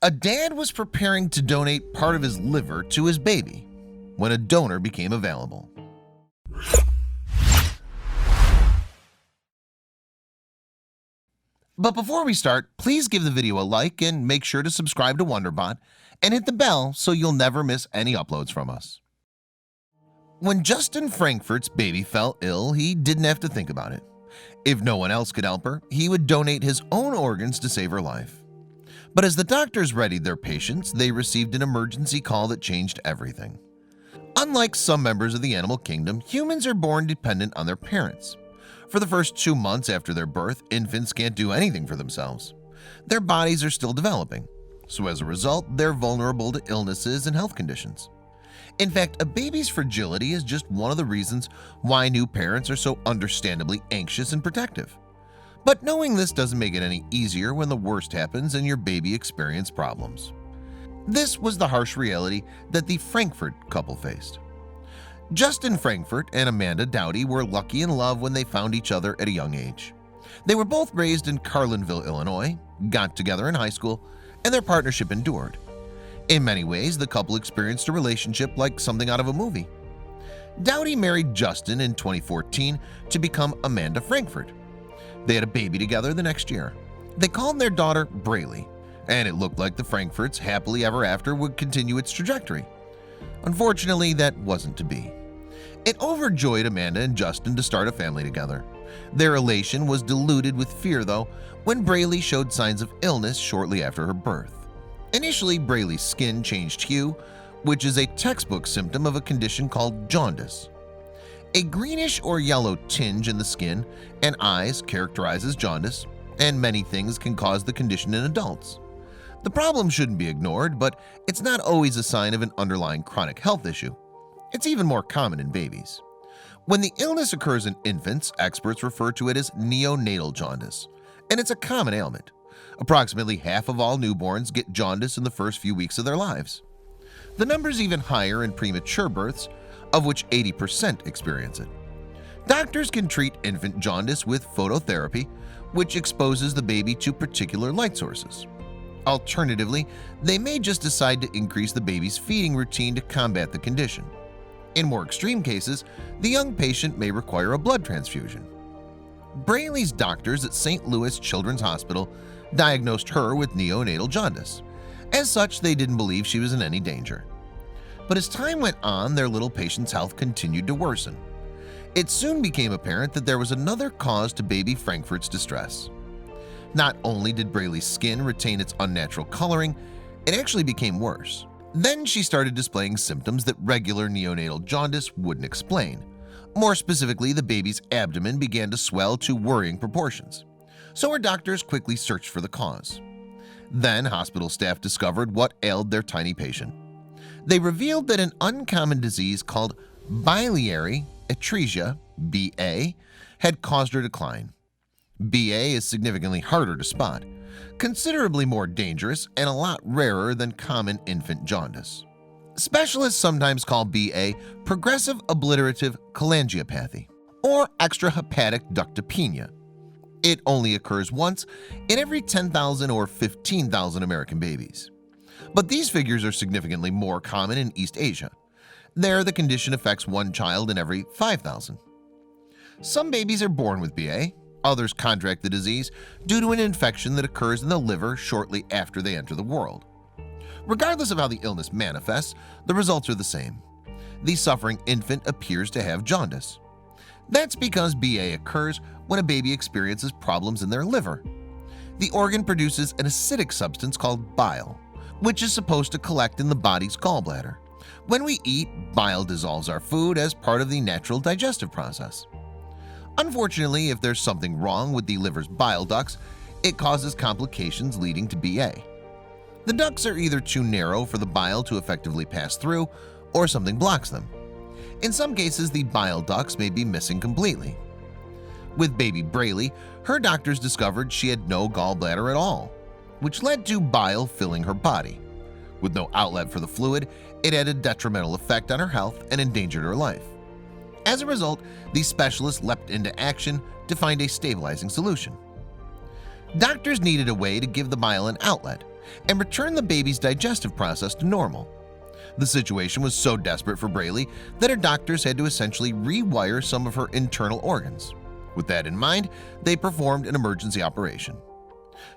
A dad was preparing to donate part of his liver to his baby when a donor became available. But before we start, please give the video a like and make sure to subscribe to Wonderbot and hit the bell so you'll never miss any uploads from us. When Justin Frankfurt's baby fell ill, he didn't have to think about it. If no one else could help her, he would donate his own organs to save her life. But as the doctors readied their patients, they received an emergency call that changed everything. Unlike some members of the animal kingdom, humans are born dependent on their parents. For the first 2 months after their birth, infants can't do anything for themselves. Their bodies are still developing, so as a result, they're vulnerable to illnesses and health conditions. In fact, a baby's fragility is just one of the reasons why new parents are so understandably anxious and protective. But knowing this doesn't make it any easier when the worst happens and your baby experiences problems. This was the harsh reality that the Frankfurt couple faced. Justin Frankfurt and Amanda Dowdy were lucky in love when they found each other at a young age. They were both raised in Carlinville, Illinois, got together in high school, and their partnership endured. In many ways, the couple experienced a relationship like something out of a movie. Dowdy married Justin in 2014 to become Amanda Frankfurt. They had a baby together the next year. They called their daughter Braylee, and it looked like the Frankfurts' happily ever after would continue its trajectory. Unfortunately, that wasn't to be. It overjoyed Amanda and Justin to start a family together. Their elation was diluted with fear, though, when Braylee showed signs of illness shortly after her birth. Initially, Braylee's skin changed hue, which is a textbook symptom of a condition called jaundice. A greenish or yellow tinge in the skin and eyes characterizes jaundice, and many things can cause the condition in adults. The problem shouldn't be ignored, but it's not always a sign of an underlying chronic health issue. It's even more common in babies. When the illness occurs in infants, experts refer to it as neonatal jaundice, and it's a common ailment. Approximately half of all newborns get jaundice in the first few weeks of their lives. The number's even higher in premature births, of which 80% experience it. Doctors can treat infant jaundice with phototherapy, which exposes the baby to particular light sources. Alternatively, they may just decide to increase the baby's feeding routine to combat the condition. In more extreme cases, the young patient may require a blood transfusion. Braylee's doctors at St. Louis Children's Hospital diagnosed her with neonatal jaundice. As such, they didn't believe she was in any danger. But as time went on, their little patient's health continued to worsen. It soon became apparent that there was another cause to baby Frankfurt's distress. Not only did Braylee's skin retain its unnatural coloring, it actually became worse. Then she started displaying symptoms that regular neonatal jaundice wouldn't explain. More specifically, the baby's abdomen began to swell to worrying proportions. So her doctors quickly searched for the cause. Then hospital staff discovered what ailed their tiny patient. They revealed that an uncommon disease called biliary atresia, BA, had caused her decline. BA is significantly harder to spot, considerably more dangerous, and a lot rarer than common infant jaundice. Specialists sometimes call BA progressive obliterative cholangiopathy or extrahepatic ductopenia. It only occurs once in every 10,000 or 15,000 American babies. But these figures are significantly more common in East Asia. There, the condition affects one child in every 5,000. Some babies are born with BA. Others contract the disease due to an infection that occurs in the liver shortly after they enter the world. Regardless of how the illness manifests, the results are the same. The suffering infant appears to have jaundice. That's because BA occurs when a baby experiences problems in their liver. The organ produces an acidic substance called bile, which is supposed to collect in the body's gallbladder. When we eat, bile dissolves our food as part of the natural digestive process. Unfortunately, if there's something wrong with the liver's bile ducts, it causes complications leading to BA. The ducts are either too narrow for the bile to effectively pass through, or something blocks them. In some cases, the bile ducts may be missing completely. With baby Braylee, her doctors discovered she had no gallbladder at all, which led to bile filling her body. With no outlet for the fluid, it had a detrimental effect on her health and endangered her life. As a result, the specialists leapt into action to find a stabilizing solution. Doctors needed a way to give the bile an outlet, and return the baby's digestive process to normal. The situation was so desperate for Braley that her doctors had to essentially rewire some of her internal organs. With that in mind, they performed an emergency operation.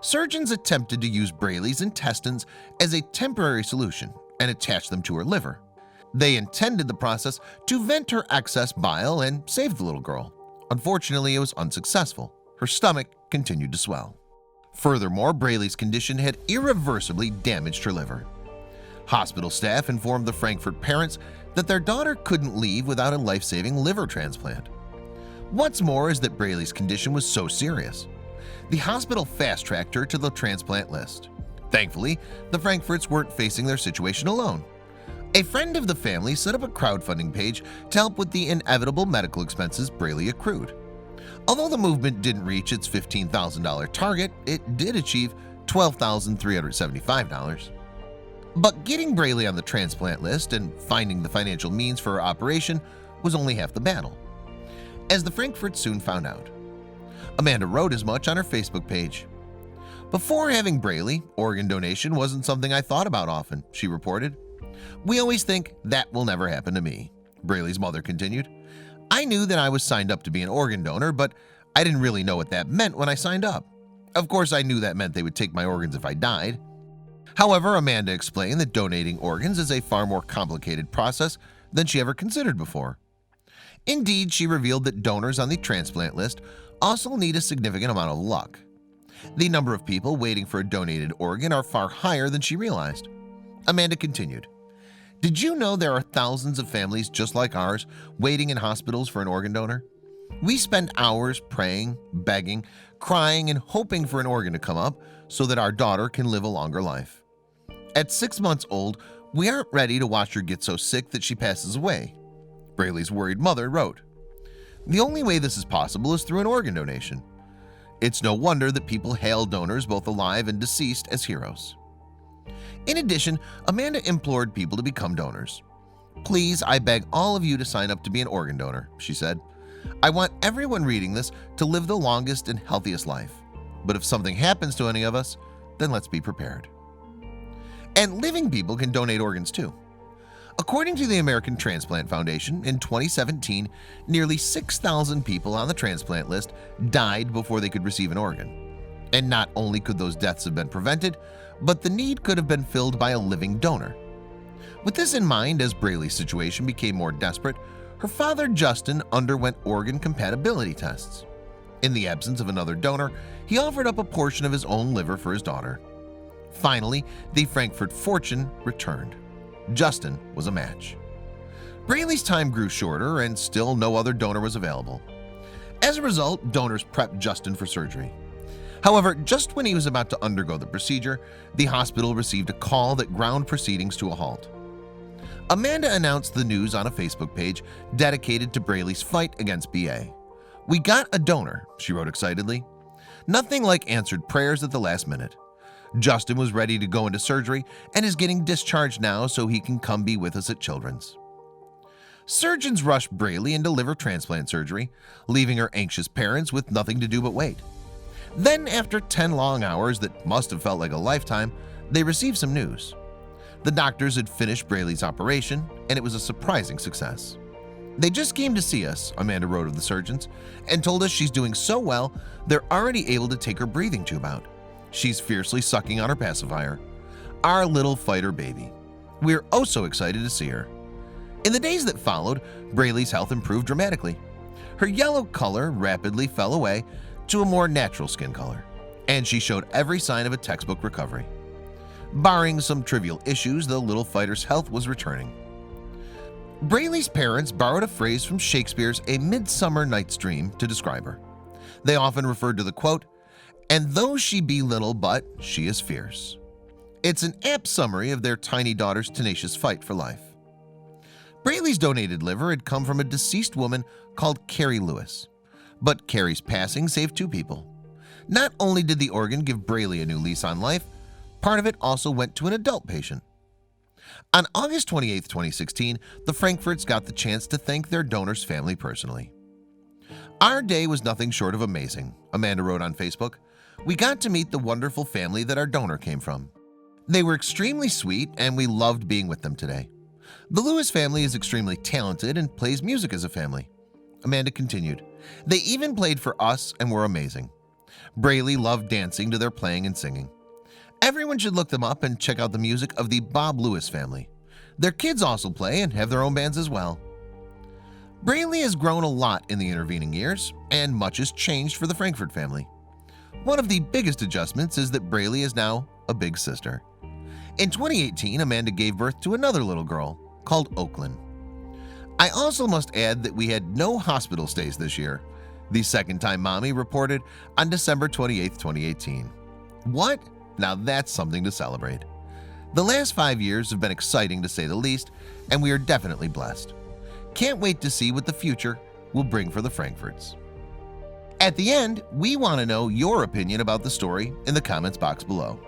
Surgeons attempted to use Braley's intestines as a temporary solution and attach them to her liver. They intended the process to vent her excess bile and save the little girl. Unfortunately, it was unsuccessful. Her stomach continued to swell. Furthermore, Braley's condition had irreversibly damaged her liver. Hospital staff informed the Frankfurt parents that their daughter couldn't leave without a life-saving liver transplant. What's more is that Braley's condition was so serious. The hospital fast-tracked her to the transplant list. Thankfully, the Frankfurts weren't facing their situation alone. A friend of the family set up a crowdfunding page to help with the inevitable medical expenses Braley accrued. Although the movement didn't reach its $15,000 target, it did achieve $12,375. But getting Braley on the transplant list and finding the financial means for her operation was only half the battle, as the Frankfurts soon found out. Amanda wrote as much on her Facebook page. "Before having Braley, organ donation wasn't something I thought about often," she reported. "We always think that will never happen to me," Braley's mother continued. "I knew that I was signed up to be an organ donor, but I didn't really know what that meant when I signed up. Of course, I knew that meant they would take my organs if I died." However, Amanda explained that donating organs is a far more complicated process than she ever considered before. Indeed, she revealed that donors on the transplant list also need a significant amount of luck. The number of people waiting for a donated organ are far higher than she realized. Amanda continued, "Did you know there are thousands of families just like ours waiting in hospitals for an organ donor? We spend hours praying, begging, crying, and hoping for an organ to come up so that our daughter can live a longer life. At 6 months old, we aren't ready to watch her get so sick that she passes away," Braley's worried mother wrote. "The only way this is possible is through an organ donation. It's no wonder that people hail donors, both alive and deceased, as heroes." In addition, Amanda implored people to become donors. "Please, I beg all of you to sign up to be an organ donor," she said. "I want everyone reading this to live the longest and healthiest life. But if something happens to any of us, then let's be prepared." And living people can donate organs too. According to the American Transplant Foundation, in 2017, nearly 6,000 people on the transplant list died before they could receive an organ. And not only could those deaths have been prevented, but the need could have been filled by a living donor. With this in mind, as Braley's situation became more desperate, her father Justin underwent organ compatibility tests. In the absence of another donor, he offered up a portion of his own liver for his daughter. Finally, the Frankfurt fortune returned. Justin was a match. Braley's time grew shorter and still no other donor was available. As a result, donors prepped Justin for surgery. However, just when he was about to undergo the procedure, the hospital received a call that ground proceedings to a halt. Amanda announced the news on a Facebook page dedicated to Braley's fight against BA. "We got a donor," she wrote excitedly. "Nothing like answered prayers at the last minute. Justin was ready to go into surgery and is getting discharged now so he can come be with us at Children's." Surgeons rushed Braley into liver transplant surgery, leaving her anxious parents with nothing to do but wait. Then, after 10 long hours that must have felt like a lifetime, they received some news. The doctors had finished Braley's operation, and it was a surprising success. "They just came to see us," Amanda wrote of the surgeons, "and told us she's doing so well they're already able to take her breathing tube out. She's fiercely sucking on her pacifier. Our little fighter baby. We're oh so excited to see her." In the days that followed, Braley's health improved dramatically. Her yellow color rapidly fell away to a more natural skin color, and she showed every sign of a textbook recovery. Barring some trivial issues, the little fighter's health was returning. Braley's parents borrowed a phrase from Shakespeare's A Midsummer Night's Dream to describe her. They often referred to the quote, "And though she be little, but she is fierce." It's an apt summary of their tiny daughter's tenacious fight for life. Braley's donated liver had come from a deceased woman called Carrie Lewis, but Carrie's passing saved 2 people. Not only did the organ give Braley a new lease on life, part of it also went to an adult patient. On August 28, 2016, the Frankfurts got the chance to thank their donor's family personally. "Our day was nothing short of amazing," Amanda wrote on Facebook. "We got to meet the wonderful family that our donor came from. They were extremely sweet and we loved being with them today. The Lewis family is extremely talented and plays music as a family. Amanda continued, they even played for us and were amazing. Braley loved dancing to their playing and singing. Everyone should look them up and check out the music of the Bob Lewis family. Their kids also play and have their own bands as well. Braley has grown a lot in the intervening years, and much has changed for the Frankfurt family. One of the biggest adjustments is that Braley is now a big sister. In 2018, Amanda gave birth to another little girl called Oakland. I also must add that we had no hospital stays this year. The second time mommy reported on December 28, 2018. What? Now that's something to celebrate. The last 5 years have been exciting to say the least, and we are definitely blessed. Can't wait to see what the future will bring for the Frankfurts. At the end, we want to know your opinion about the story in the comments box below.